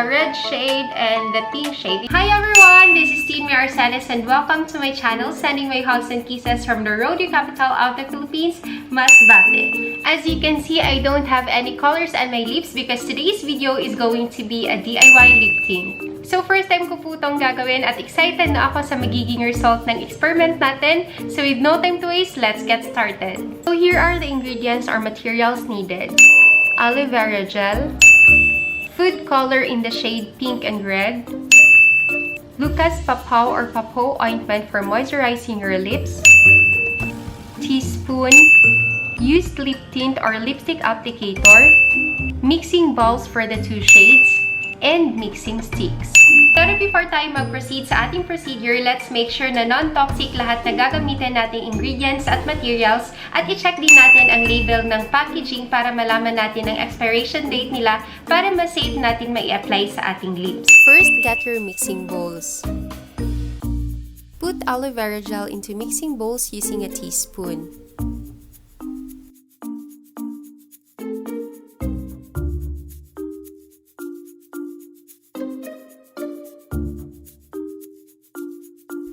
red shade and the pink shade. Hi everyone! This is Tinmay Arcenas and welcome to my channel, sending my hugs and kisses from the rodeo capital of the Philippines, Masbate. As you can see, I don't have any colors on my lips because today's video is going to be a DIY lip tint. So first time ko po itong gagawin at excited na ako sa magiging result ng experiment natin. So with no time to waste, let's get started. So here are the ingredients or materials needed. Aloe vera gel, food color in the shade pink and red, Lucas Papaw or Papaw ointment for moisturizing your lips, teaspoon, used lip tint or lipstick applicator, mixing bowls for the two shades, and mixing sticks. Pero before tayo mag-proceed sa ating procedure, let's make sure na non-toxic lahat na gagamitin nating ingredients at materials at i-check din natin ang label ng packaging para malaman natin ang expiration date nila para ma-safe natin mai-apply sa ating lips. First, get your mixing bowls. Put aloe vera gel into mixing bowls using a teaspoon.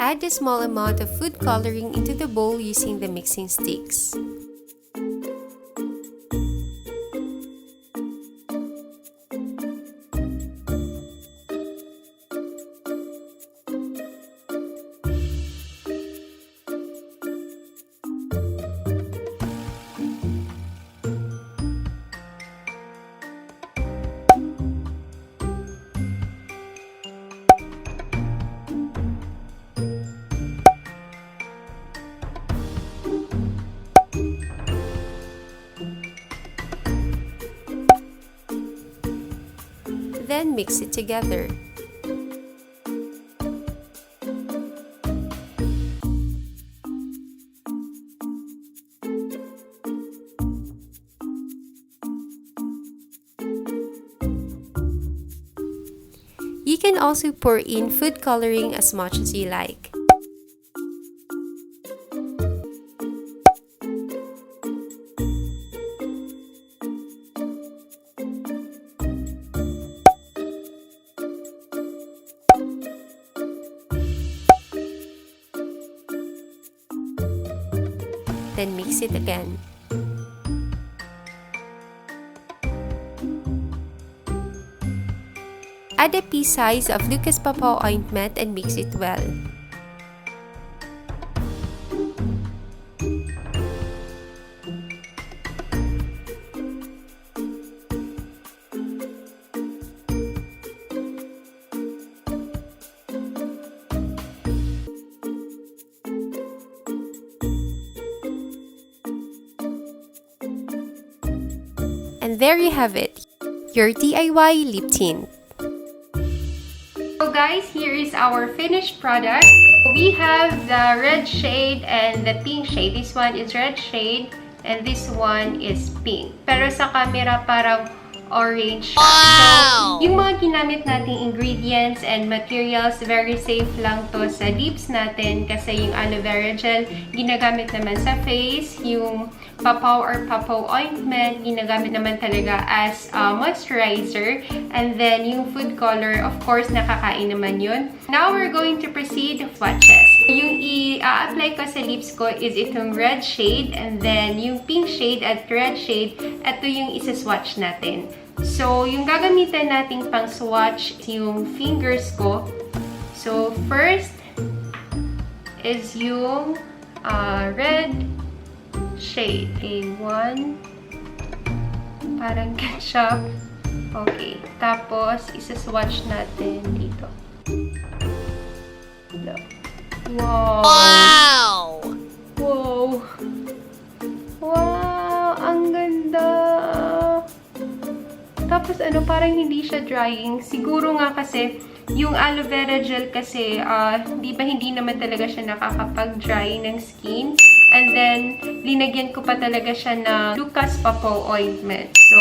Add a small amount of food coloring into the bowl using the mixing sticks. Then mix it together. You can also pour in food coloring as much as you like. Then mix it again. Add a pea size of Lucas Papaw ointment and mix it well. And there you have it, your DIY lip tint. So guys, here is our finished product. We have the red shade and the pink shade. This one is red shade and this one is pink. Pero sa camera parang orange siya. So, yung mga ginamit nating ingredients and materials, very safe lang to sa lips natin kasi yung aloe vera gel, ginagamit naman sa face. Yung Papaw or Papaw ointment, ginagamit naman talaga as moisturizer. And then, yung food color, of course, nakakain naman yun. Now, we're going to proceed with swatches. Yung i-apply ko sa lips ko is itong red shade. And then, yung pink shade at red shade, ito yung isa-swatch natin. So, yung gagamitan nating pang swatch yung fingers ko. So, first is yung red shade. Okay, one. Parang ketchup. Okay. Tapos, isa-swatch natin dito. Wow! Wow! Wow! Wow! Ang ganda! Tapos ano, parang hindi siya drying. Siguro nga kasi, yung aloe vera gel kasi, hindi naman talaga siya nakakapag-dry ng skin. And then, linagyan ko pa talaga siya na Lucas Papaw ointment. So,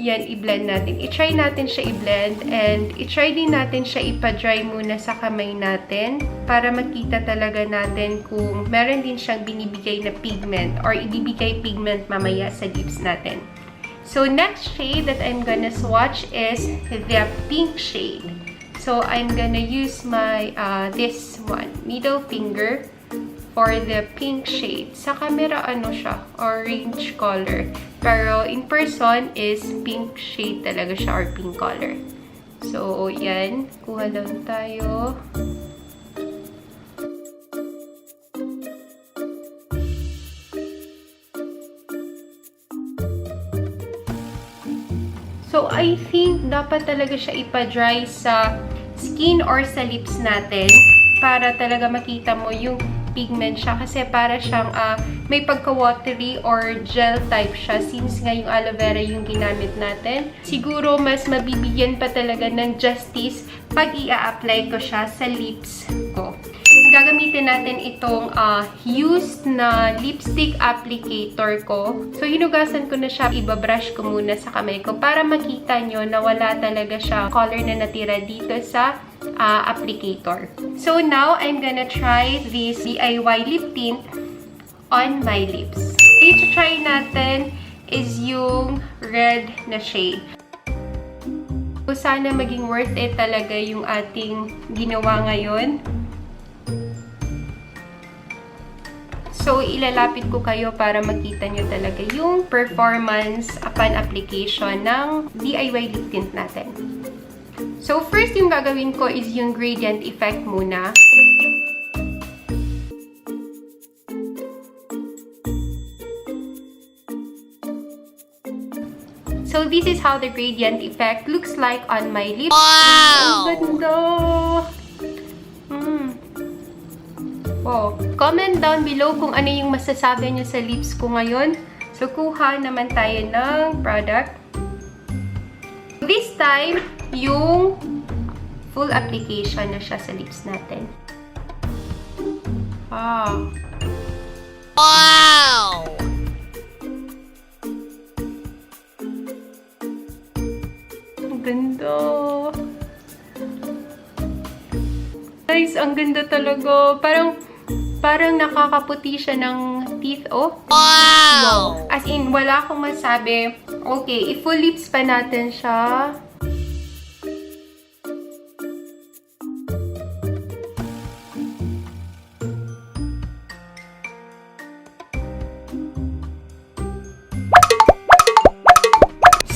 yan, i-blend natin. I-try natin siya i-blend and i-try din natin siya ipa-dry muna sa kamay natin para makita talaga natin kung meron din siyang binibigay na pigment or ibibigay pigment mamaya sa lips natin. So next shade that I'm gonna swatch is the pink shade. So I'm gonna use my this one, middle finger, for the pink shade. Sa camera ano siya, orange color. Pero in person is pink shade talaga siya, or pink color. So yan, kuha lang tayo. So, I think dapat talaga siya ipa-dry sa skin or sa lips natin para talaga makita mo yung pigment siya. Kasi para siyang may pagka-watery or gel type siya since nga yung aloe vera yung ginamit natin. Siguro mas mabibigyan pa talaga ng justice pag i-apply ko siya sa lips ko. Gagamitin natin itong used na lipstick applicator ko. So, hinugasan ko na siya. Ibabrush ko muna sa kamay ko para makita nyo na wala talaga siya color na natira dito sa applicator. So, now, I'm gonna try this DIY lip tint on my lips. I-try natin is yung red na shade. So, sana maging worth it talaga yung ating ginawa ngayon. So, ilalapit ko kayo para makita nyo talaga yung performance upon application ng DIY lip tint natin. So, first yung gagawin ko is yung gradient effect muna. So, this is how the gradient effect looks like on my lips. Wow! Ang ganda! Oh, comment down below kung ano yung masasabi nyo sa lips ko ngayon. So, kuha naman tayo ng product. This time, yung full application na siya sa lips natin. Wow! Ang ganda! Guys, ang ganda talaga. Parang nakakaputi siya ng teeth, oh. Wow! As in, wala akong masabi. Okay, i-full lips pa natin siya.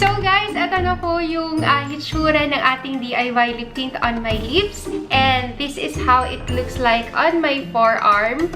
So guys, ito na po yung hitsura ng ating DIY lip tint on my lips. And this is how it looks like on my forearm.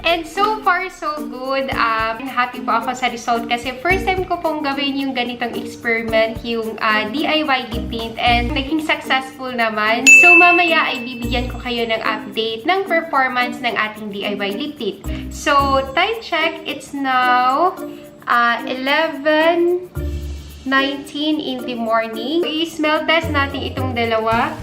And so far, so good. Happy po ako sa result kasi first time ko pong gawin yung ganitong experiment, yung DIY lip tint, and naging successful naman. So mamaya ay bibigyan ko kayo ng update ng performance ng ating DIY lip tint. So time check, it's now 11:19 in the morning. I-smell test natin itong dalawa.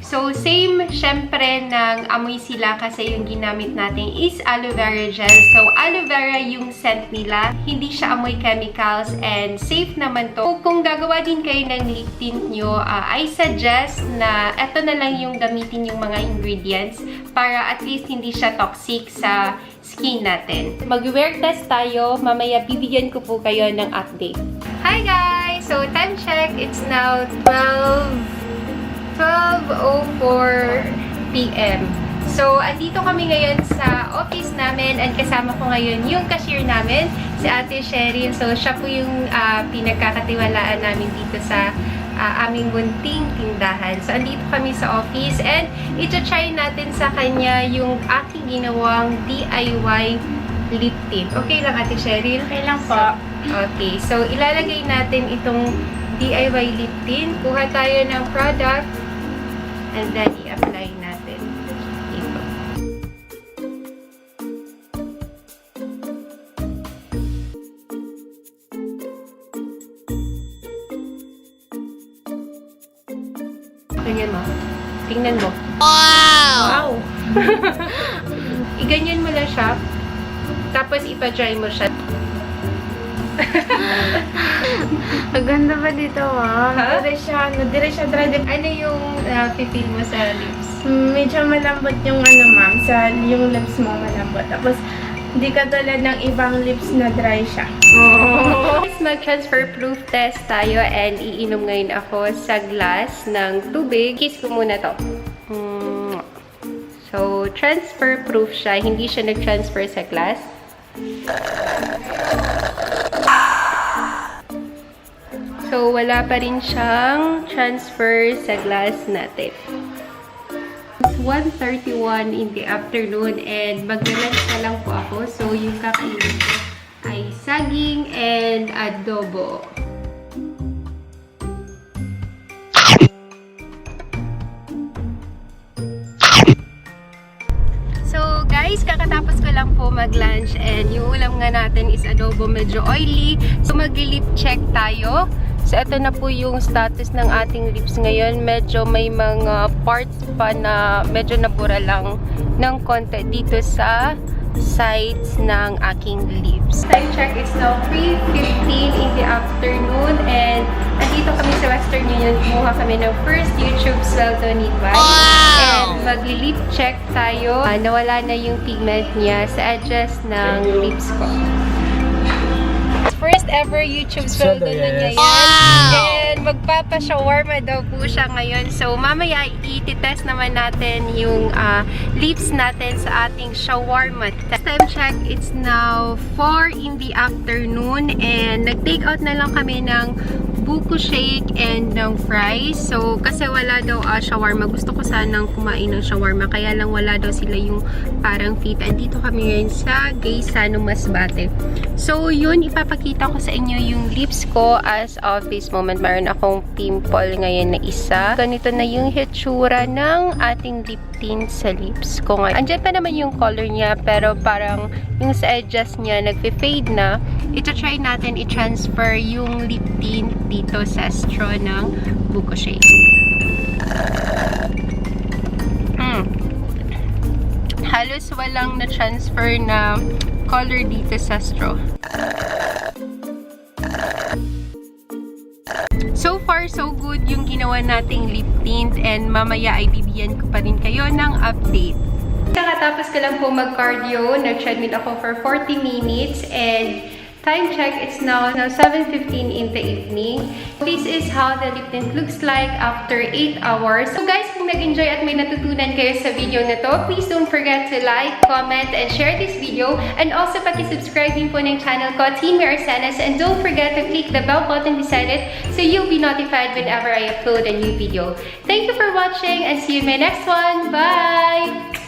So, same, syempre, ng amoy sila kasi yung ginamit natin is aloe vera gel. So, aloe vera yung scent nila. Hindi siya amoy chemicals and safe naman to. Kung gagawa din kayo ng lip tint nyo, I suggest na eto na lang yung gamitin yung mga ingredients para at least hindi siya toxic sa skin natin. Mag-wear test tayo. Mamaya bibigyan ko po kayo ng update. Hi guys! So, time check. It's now 12:04 p.m. So, andito kami ngayon sa office namin and kasama ko ngayon yung cashier namin, si Ate Sherin. So, siya po yung pinagkakatiwalaan namin dito sa aming munting tindahan. So, andito kami sa office and ito-try natin sa kanya yung aking ginawang DIY lip tint. Okay lang, Ate Sherin? Okay lang po. Okay. So, ilalagay natin itong DIY lip tint. Kuha tayo ng product and then i-apply natin ito. Ganyan mo. Tingnan mo. Wow! I-ganyan mo lang siya. Tapos ipa-dry mo siya. Ang ganda ba dito, ma'am? Huh? Dire siya dry. Ano yung pipil mo sa lips? Medyo malambot yung ano, ma'am. Yung lips mo malambot. Tapos, Hindi katulad ng ibang lips na dry siya. Guys, mag-transfer proof test tayo and iinom ngayon ako sa glass ng tubig. Kiss ko muna to. So, transfer proof siya. Hindi siya nag-transfer sa glass. So, wala pa rin siyang transfer sa glass natin. It's 1:31 in the afternoon and mag-lunch na lang po ako. So, yung kakainin ko ay saging and adobo. So, guys, kakatapos ko lang po mag-lunch and yung ulam nga natin is adobo, medyo oily. So, mag-lip check tayo. So, ito na po yung status ng ating lips ngayon. Medyo may mga parts pa na medyo nabura lang ng konti dito sa sides ng aking lips. Time check is now 3:15 in the afternoon and andito kami sa Western Union. Kumuha kami ng first YouTube sweldo ni Bai. And magli-lip check tayo. Nawala na yung pigment niya sa edges ng lips ko. First ever YouTube sweldo na niya yan. And magpapa-shawarma daw po siya ngayon. So, mamaya i-test naman natin yung lips natin sa ating shawarma. Time check, it's now 4 in the afternoon. And nag-take out na lang kami ng buko shake and ng fries. So, kasi wala daw shawarma. Gusto ko sanang kumain ng shawarma. Kaya lang wala daw sila yung parang fit. Andito kami ngayon sa Gaysano Masbate. So, yun. Ipapakita ko sa inyo yung lips ko as of this moment. Mayroon akong pimple ngayon na isa. Ganito na yung hitsura ng ating lip tint sa lips ko ngayon. Andyan pa naman yung color niya, pero parang yung sa edges niya nagpe-fade na. Ito try natin i-transfer yung lip tint dito sa straw ng buko shake. Halos walang na-transfer na color dito sa straw. So far, so good yung ginawa nating lip tint and mamaya ay bibigyan ko pa rin kayo ng update. Kakatapos ko lang po mag-cardio. Nag-treadmill ako for 40 minutes and time check, it's now 7:15 in the evening. This is how the lip tint looks like after 8 hours. So guys, kung nag-enjoy at may natutunan kayo sa video na to, please don't forget to like, comment, and share this video. And also, paki-subscribe din po ng channel ko, Tinmay Arcenas. And don't forget to click the bell button beside it so you'll be notified whenever I upload a new video. Thank you for watching and see you in my next one. Bye!